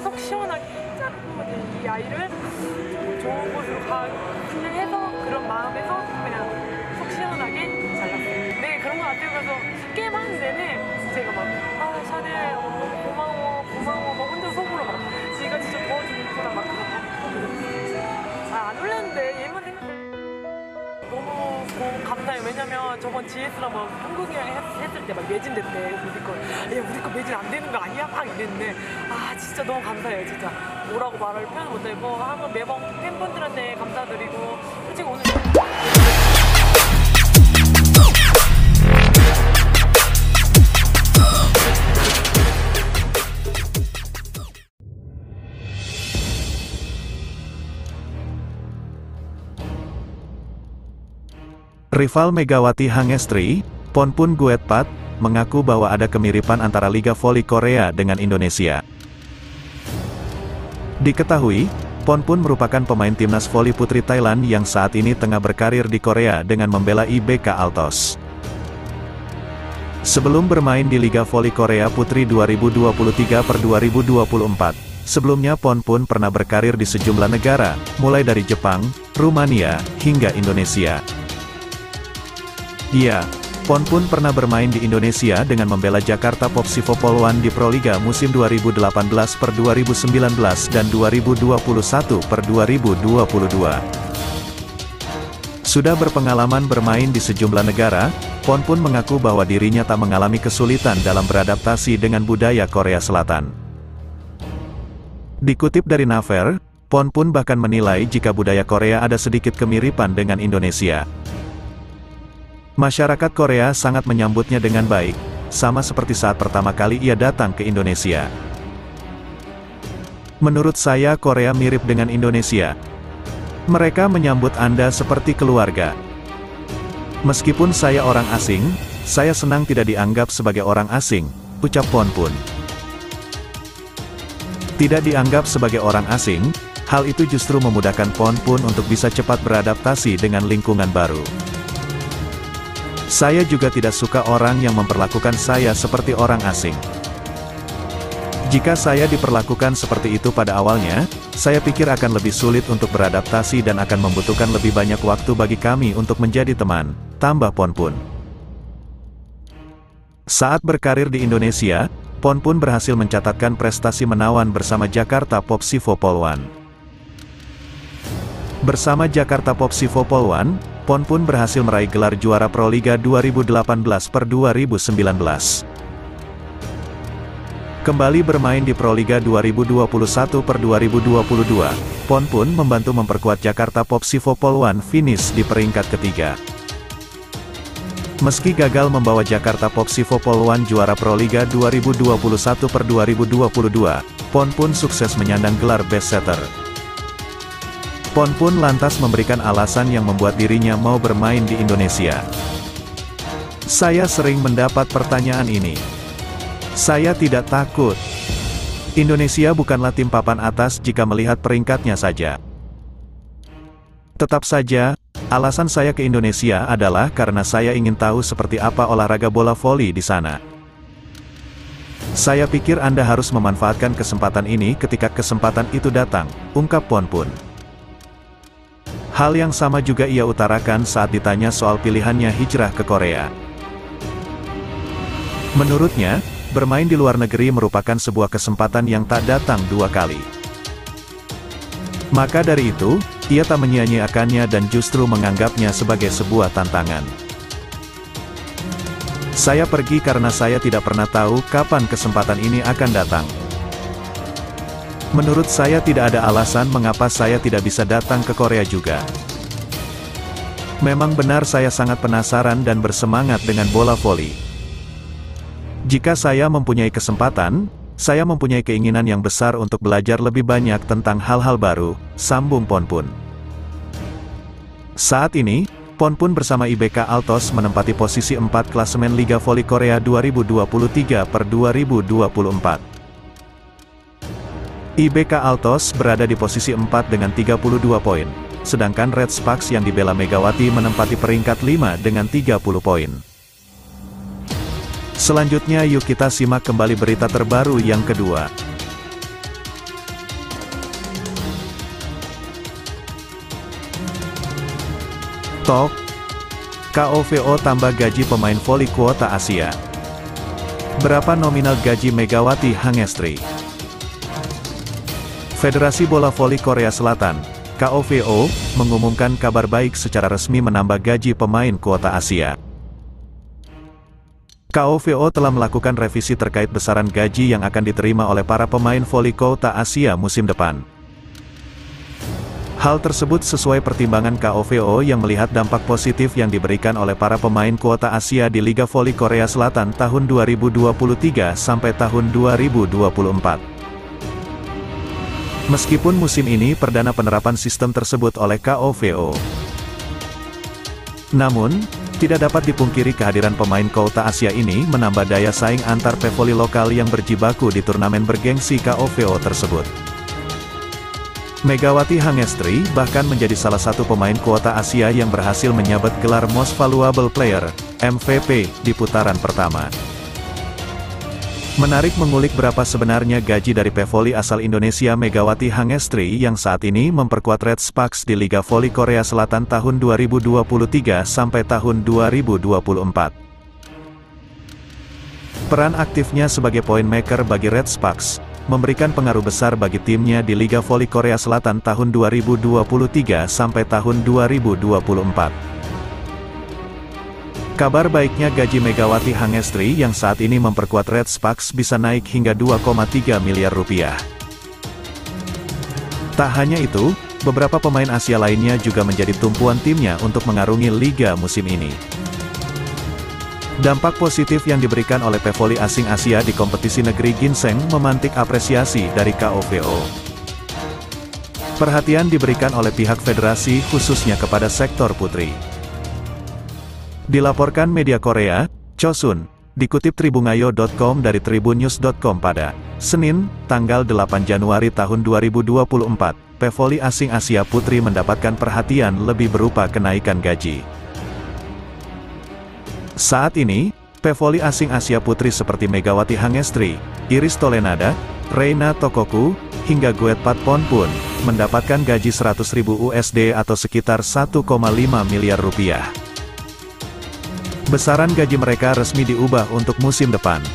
속 시원하게 이 아이를 좋은 곳으로 가게 해서 그런 마음에서 그냥 속 시원하게 잘랐어요. 네, 그런 것 같아요. 그래서 게임 하는 내내 제가 막 샤넬 너무 고마워 막 혼자 속으로 막 지가 진짜 도와주고 있구나 막 안 올렸는데 얘만 생각해 너무 감사해요. 왜냐면 저번 GS랑 막 한국이랑 했을 때 막 매진됐대. 우리 거 매진 안 되는 거 아니야? 막 이랬는데 진짜 너무 감사해요. 진짜 뭐라고 말을 표현 못하고 한번 매번 팬분들한테 감사드리고 솔직히 오늘 Rival Megawati Hangestri, Ponpun Guetpat, mengaku bahwa ada kemiripan antara Liga Voli Korea dengan Indonesia. Diketahui, Ponpun merupakan pemain timnas voli putri Thailand yang saat ini tengah berkarir di Korea dengan membela IBK Altos. Sebelum bermain di Liga Voli Korea Putri 2023/2024, sebelumnya Ponpun pernah berkarir di sejumlah negara, mulai dari Jepang, Rumania, hingga Indonesia. Ya, Ponpun pernah bermain di Indonesia dengan membela Jakarta Popsivo Poluan di Proliga musim 2018/2019 dan 2021/2022. Sudah berpengalaman bermain di sejumlah negara, Ponpun mengaku bahwa dirinya tak mengalami kesulitan dalam beradaptasi dengan budaya Korea Selatan. Dikutip dari Naver, Ponpun bahkan menilai jika budaya Korea ada sedikit kemiripan dengan Indonesia. Masyarakat Korea sangat menyambutnya dengan baik, sama seperti saat pertama kali ia datang ke Indonesia. Menurut saya Korea mirip dengan Indonesia. Mereka menyambut Anda seperti keluarga. Meskipun saya orang asing, saya senang tidak dianggap sebagai orang asing, ucap Ponpun. Tidak dianggap sebagai orang asing, hal itu justru memudahkan Ponpun untuk bisa cepat beradaptasi dengan lingkungan baru. Saya juga tidak suka orang yang memperlakukan saya seperti orang asing. Jika saya diperlakukan seperti itu pada awalnya, saya pikir akan lebih sulit untuk beradaptasi dan akan membutuhkan lebih banyak waktu bagi kami untuk menjadi teman, tambah Ponpun. Saat berkarir di Indonesia, Ponpun berhasil mencatatkan prestasi menawan bersama Jakarta Popsivo Poluan. Bersama Jakarta Popsivo Poluan, Ponpun berhasil meraih gelar juara Proliga 2018/2019. Kembali bermain di Proliga 2021/2022, Ponpun membantu memperkuat Jakarta Popsivo Poluan finish di peringkat ketiga. Meski gagal membawa Jakarta Popsivo Poluan juara Proliga 2021/2022, Ponpun sukses menyandang gelar best setter. Ponpun lantas memberikan alasan yang membuat dirinya mau bermain di Indonesia. Saya sering mendapat pertanyaan ini. Saya tidak takut. Indonesia bukanlah tim papan atas jika melihat peringkatnya saja. Tetap saja, alasan saya ke Indonesia adalah karena saya ingin tahu seperti apa olahraga bola voli di sana. Saya pikir Anda harus memanfaatkan kesempatan ini ketika kesempatan itu datang, ungkap Ponpun. Hal yang sama juga ia utarakan saat ditanya soal pilihannya hijrah ke Korea. Menurutnya, bermain di luar negeri merupakan sebuah kesempatan yang tak datang dua kali. Maka dari itu, ia tak menyia-nyiakannya dan justru menganggapnya sebagai sebuah tantangan. Saya pergi karena saya tidak pernah tahu kapan kesempatan ini akan datang. Menurut saya tidak ada alasan mengapa saya tidak bisa datang ke Korea juga. Memang benar saya sangat penasaran dan bersemangat dengan bola voli. Jika saya mempunyai kesempatan, saya mempunyai keinginan yang besar untuk belajar lebih banyak tentang hal-hal baru, sambung Ponpun. Saat ini, Ponpun bersama IBK Altos menempati posisi 4 klasemen Liga Voli Korea 2023/2024. IBK Altos berada di posisi 4 dengan 32 poin, sedangkan Red Sparks yang dibela Megawati menempati peringkat 5 dengan 30 poin. Selanjutnya yuk kita simak kembali berita terbaru yang kedua. Top. KOVO tambah gaji pemain voli kuota Asia. Berapa nominal gaji Megawati Hangestri? Federasi Bola Voli Korea Selatan, KOVO, mengumumkan kabar baik secara resmi menambah gaji pemain kuota Asia. KOVO telah melakukan revisi terkait besaran gaji yang akan diterima oleh para pemain voli kuota Asia musim depan. Hal tersebut sesuai pertimbangan KOVO yang melihat dampak positif yang diberikan oleh para pemain kuota Asia di Liga Voli Korea Selatan tahun 2023 sampai tahun 2024. Meskipun musim ini perdana penerapan sistem tersebut oleh KOVO. Namun, tidak dapat dipungkiri kehadiran pemain kuota Asia ini menambah daya saing antar pevoli lokal yang berjibaku di turnamen bergengsi KOVO tersebut. Megawati Hangestri bahkan menjadi salah satu pemain kuota Asia yang berhasil menyabet gelar Most Valuable Player, MVP, di putaran pertama. Menarik mengulik berapa sebenarnya gaji dari pevoli asal Indonesia Megawati Hangestri yang saat ini memperkuat Red Sparks di Liga Voli Korea Selatan tahun 2023 sampai tahun 2024. Peran aktifnya sebagai point maker bagi Red Sparks memberikan pengaruh besar bagi timnya di Liga Voli Korea Selatan tahun 2023 sampai tahun 2024. Kabar baiknya gaji Megawati Hangestri yang saat ini memperkuat Red Sparks bisa naik hingga 2,3 miliar rupiah. Tak hanya itu, beberapa pemain Asia lainnya juga menjadi tumpuan timnya untuk mengarungi liga musim ini. Dampak positif yang diberikan oleh pevoli asing Asia di kompetisi negeri ginseng memantik apresiasi dari KOVO. Perhatian diberikan oleh pihak federasi khususnya kepada sektor putri. Dilaporkan media Korea, Chosun, dikutip tribungayo.com dari tribunnews.com pada Senin, tanggal 8 Januari tahun 2024, pevoli asing Asia Putri mendapatkan perhatian lebih berupa kenaikan gaji. Saat ini, pevoli asing Asia Putri seperti Megawati Hangestri, Iris Tolenada, Reina Tokoku, hingga Guet Patpon pun mendapatkan gaji 100.000 USD atau sekitar 1,5 miliar rupiah. Besaran gaji mereka resmi diubah untuk musim depan.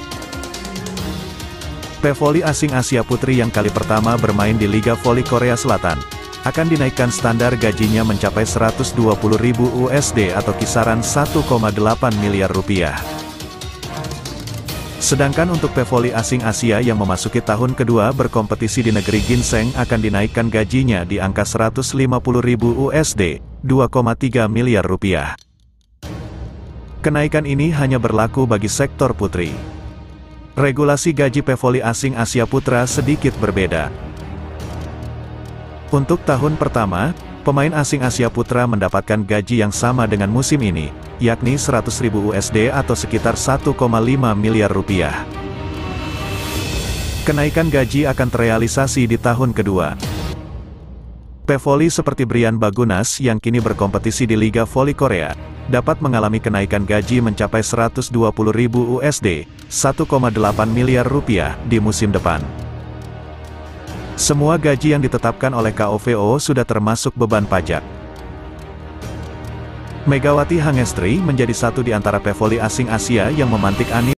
Pevoli asing Asia Putri yang kali pertama bermain di Liga Voli Korea Selatan akan dinaikkan standar gajinya mencapai 120.000 USD atau kisaran 1,8 miliar rupiah. Sedangkan untuk pevoli asing Asia yang memasuki tahun kedua berkompetisi di negeri ginseng akan dinaikkan gajinya di angka 150.000 USD, 2,3 miliar rupiah. Kenaikan ini hanya berlaku bagi sektor putri. Regulasi gaji pevoli asing Asia Putra sedikit berbeda. Untuk tahun pertama, pemain asing Asia Putra mendapatkan gaji yang sama dengan musim ini, yakni 100.000 USD atau sekitar 1,5 miliar rupiah. Kenaikan gaji akan terrealisasi di tahun kedua. Pevoli seperti Brian Bagunas yang kini berkompetisi di Liga Voli Korea, dapat mengalami kenaikan gaji mencapai 120.000 USD, 1,8 miliar rupiah di musim depan. Semua gaji yang ditetapkan oleh KOVO sudah termasuk beban pajak. Megawati Hangestri menjadi satu di antara pevoli asing Asia yang memantik animo